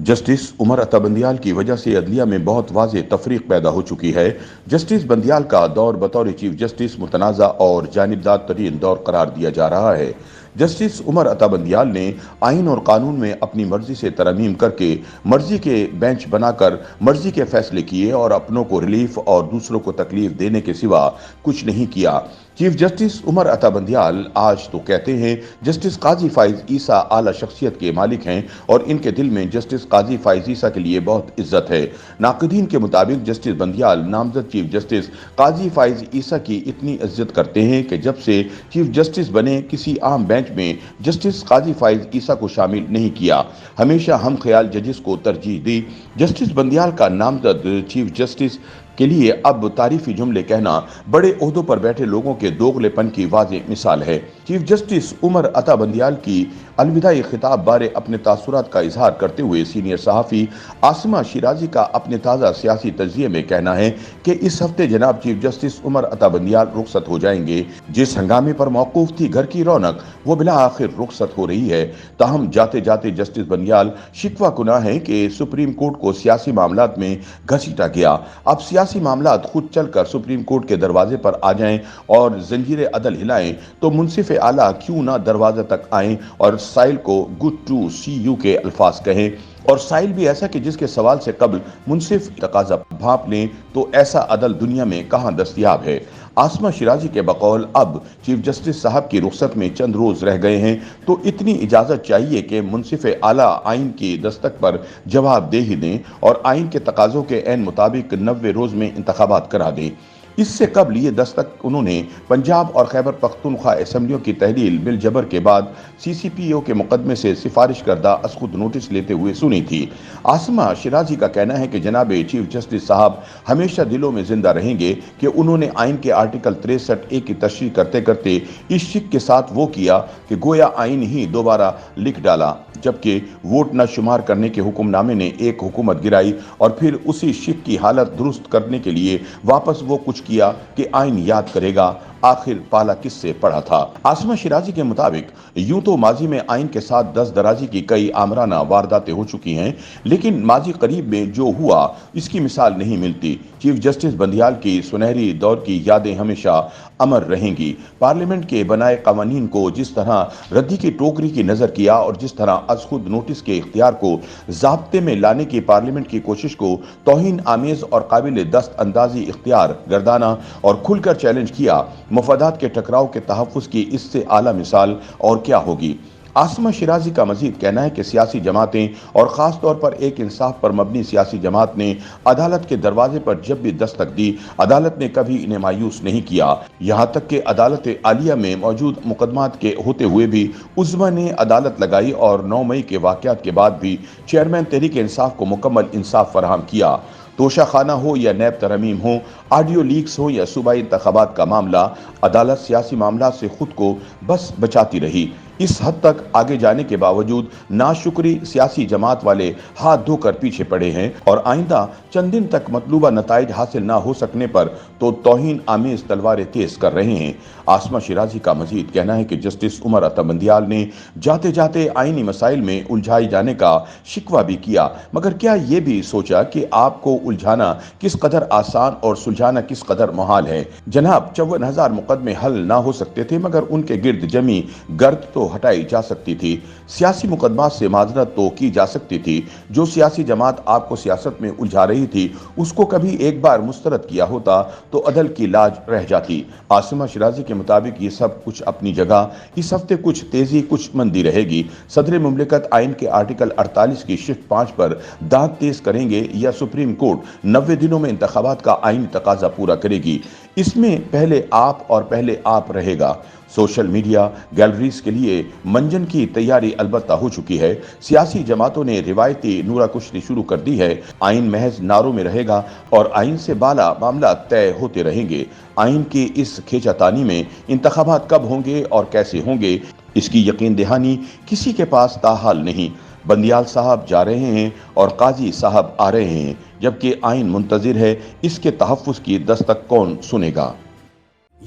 Justice Umar Ata Bandial की वजह से अदलिया में बहुत वाज़ेह तफरीक पैदा हो चुकी है। जस्टिस बंदियाल का दौर बतौर चीफ जस्टिस मुतनाज़ा और जानिबदार तरीन दौर करार दिया जा रहा है। जस्टिस उमर अता बंदियाल ने आइन और कानून में अपनी मर्जी से तरमीम करके मर्जी के बेंच बनाकर मर्जी के फैसले किए और अपनों को रिलीफ और दूसरों को तकलीफ देने के सिवा कुछ नहीं किया। चीफ जस्टिस उमर अता बंदियाल आज तो कहते हैं जस्टिस काजी फाइज ईसा आला शख्सियत के मालिक हैं और इनके दिल में जस्टिस काजी फाइज ईसा के लिए बहुत इज्जत है। नाक़दीन के मुताबिक जस्टिस बंदियाल नामजद चीफ जस्टिस काजी फाइज ईसा की इतनी इज्जत करते हैं कि जब से चीफ जस्टिस बने किसी आम बेंच में जस्टिस काजी फाइज ईसा को शामिल नहीं किया। हमेशा हम ख्याल जजेस को तरजीह दी। जस्टिस बंदियाल का नामजद चीफ जस्टिस के लिए अब तारीफी जुमले कहना बड़े ओहदों पर बैठे लोगों के दोगलेपन की वाज़ेह मिसाल है। चीफ जस्टिस उमर अता बंदियाल की अलविदाई खिताब बारे अपने तासुरात का इजहार करते हुए सीनियर सहाफ़ी आसिमा शिराजी का अपने ताज़ा सियासी तजिए में कहना है कि इस हफ्ते जनाब चीफ जस्टिस उमर अता बंदियाल रुखसत हो जाएंगे। जिस हंगामे पर मौकूफ थी घर की रौनक वो बिला आखिर रुखसत हो रही है। ताहम जाते जाते जस्टिस बंदियाल शिकवा कुना है कि सुप्रीम कोर्ट को सियासी मामलात में घसीटा गया। अब सियासी मामलात खुद चलकर सुप्रीम कोर्ट के दरवाजे पर आ जाएं और जंजीरे अदल हिलाएं तो मुंसिफ आला क्यों ना दरवाजे तक आएं और साइल को गुड टू सी यू के अल्फाज कहें, और साइल भी ऐसा कि जिसके सवाल से कबल मुंसिफ तकाजा भांप लें, तो ऐसा अदल दुनिया में कहां दस्तयाब है। आसमा शिराजी के बकौल अब चीफ जस्टिस साहब की रुखसत में चंद रोज रह गए हैं तो इतनी इजाजत चाहिए कि मुंसिफ आला आइन की दस्तक पर जवाब दे ही दें और आइन के तकाजों के ऐन मुताबिक 90 रोज में इंतखाबात करा दें। इससे कबल ये दस्तक उन्होंने पंजाब और खैबर पख्तूनख्वा असम्बलियों की तहलील बिल जबर के बाद CCPO के मुकदमे से सिफारिश करदा असखुद नोटिस लेते हुए सुनी थी। आसमा शिराजी का कहना है कि जनाब चीफ जस्टिस साहब हमेशा दिलों में जिंदा रहेंगे कि उन्होंने आइन के आर्टिकल 63A की तशरीह करते करते इस शिक के साथ वो किया कि गोया आइन ही दोबारा लिख डाला, जबकि वोट न शुमार करने के हुक्मनामे ने एक हुकूमत गिराई और फिर उसी शिक की हालत दुरुस्त करने के लिए वापस वो कुछ किया कि आइन याद करेगा। आखिर पाला किससे पड़ा था। आसमा शिराजी के मुताबिक यूं तो माजी में आइन के साथ दस दराजी की कई आमराना वारदातें हो चुकी हैं, लेकिन माजी करीब में जो हुआ इसकी मिसाल नहीं मिलती। चीफ जस्टिस बंदियाल की सुनहरी दौर की यादें हमेशा अमर रहेंगी। पार्लियामेंट के बनाए कवानीन को जिस तरह रद्दी की टोकरी की नजर किया और जिस तरह अज खुद नोटिस के इख्तियार को ज़ाब्ते में लाने की पार्लियामेंट की कोशिश को तौहीन आमेज और काबिल दस्त अंदाजी इख्तियार गर्दाना और खुलकर चैलेंज किया, मफादात के टकराव के तहफ़्फ़ुज़ की इससे आला मिसाल और क्या होगी। आसमा शिराजी का मजीद कहना है कि सियासी जमातें और ख़ास तौर पर एक इंसाफ पर मबनी सियासी जमात ने अदालत के दरवाजे पर जब भी दस्तक दी, अदालत ने कभी इन्हें मायूस नहीं किया। यहाँ तक कि अदालत आलिया में मौजूद मुकदमात के होते हुए भी उज़्मा ने अदालत लगाई और 9 मई के वाक़यात के बाद भी चेयरमैन तहरीक इंसाफ को मुकम्मल इंसाफ फराहम किया। तोशा खाना हो या नैब तरमीम हो, ऑडियो लीक्स हो या सूबाई इंतखाबात का मामला, अदालत सियासी मामला से खुद को बस बचाती रही। इस हद तक आगे जाने के बावजूद नाशुक्री सियासी जमात वाले हाथ धोकर पीछे पड़े हैं और आइंदा चंद दिन तक मतलूबा नताइज हासिल ना हो सकने पर तो तौहीन आमेज तलवारें तेज कर रहे हैं। आसमा शिराजी का मजीद कहना है कि जस्टिस उमर अता बंदियाल ने जाते जाते आइनी मसाइल में उलझाए जाने का शिकवा भी किया, मगर क्या ये भी सोचा कि आपको उलझाना किस कदर आसान और सुलझाना किस कदर मुहाल है। जनाब 54,000 मुकदमे हल ना हो सकते थे, मगर उनके गिर्द जमी गर्द तो हटाई जा सकती थी। सियासी मुकदमात से माजरत तो की जा सकती थी। जो सियासी जमात आपको सियासत में उलझा रही थी उसको कभी एक बार मुस्तरद किया होता तो अदल की लाज रह जाती। आसिमा शिराजी के मुताबिक ये सब कुछ अपनी जगह। इस हफ्ते कुछ तेजी कुछ मंदी रहेगी। सदर मुमलिकत आइन के आर्टिकल 48 की शिफ्ट 5 पर दांत तेज करेंगे या सुप्रीम कोर्ट 90 दिनों में इंतखाबात का आइनी तकाजा पूरा करेगी। इसमें पहले आप और पहले आप रहेगा। सोशल मीडिया गैलरीज के लिए मंजन की तैयारी अलबत्ता हो चुकी है। सियासी जमातों ने रिवायती नूरा कुश्ती शुरू कर दी है। आइन महज नारों में रहेगा और आइन से बाला मामला तय होते रहेंगे। आइन की इस खींचातानी में इंतखाबात कब होंगे और कैसे होंगे इसकी यकीन दहानी किसी के पास ताहाल नहीं। बंदियाल साहब जा रहे हैं और काजी साहब आ रहे हैं, जबकि आइन मुंतजिर है। इसके तहफ़्फ़ुज़ की दस्तक कौन सुनेगा।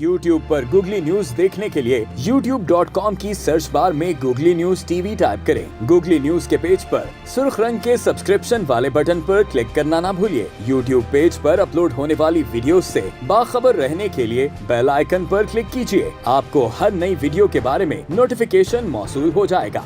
YouTube पर गूगली न्यूज देखने के लिए youtube.com की सर्च बार में गूगली न्यूज टीवी टाइप करें। गूगली न्यूज के पेज पर सुर्ख रंग के सब्सक्रिप्शन वाले बटन पर क्लिक करना ना भूलिए। YouTube पेज पर अपलोड होने वाली वीडियोस से बाखबर रहने के लिए बेल आइकन पर क्लिक कीजिए। आपको हर नई वीडियो के बारे में नोटिफिकेशन मौसूल हो जाएगा।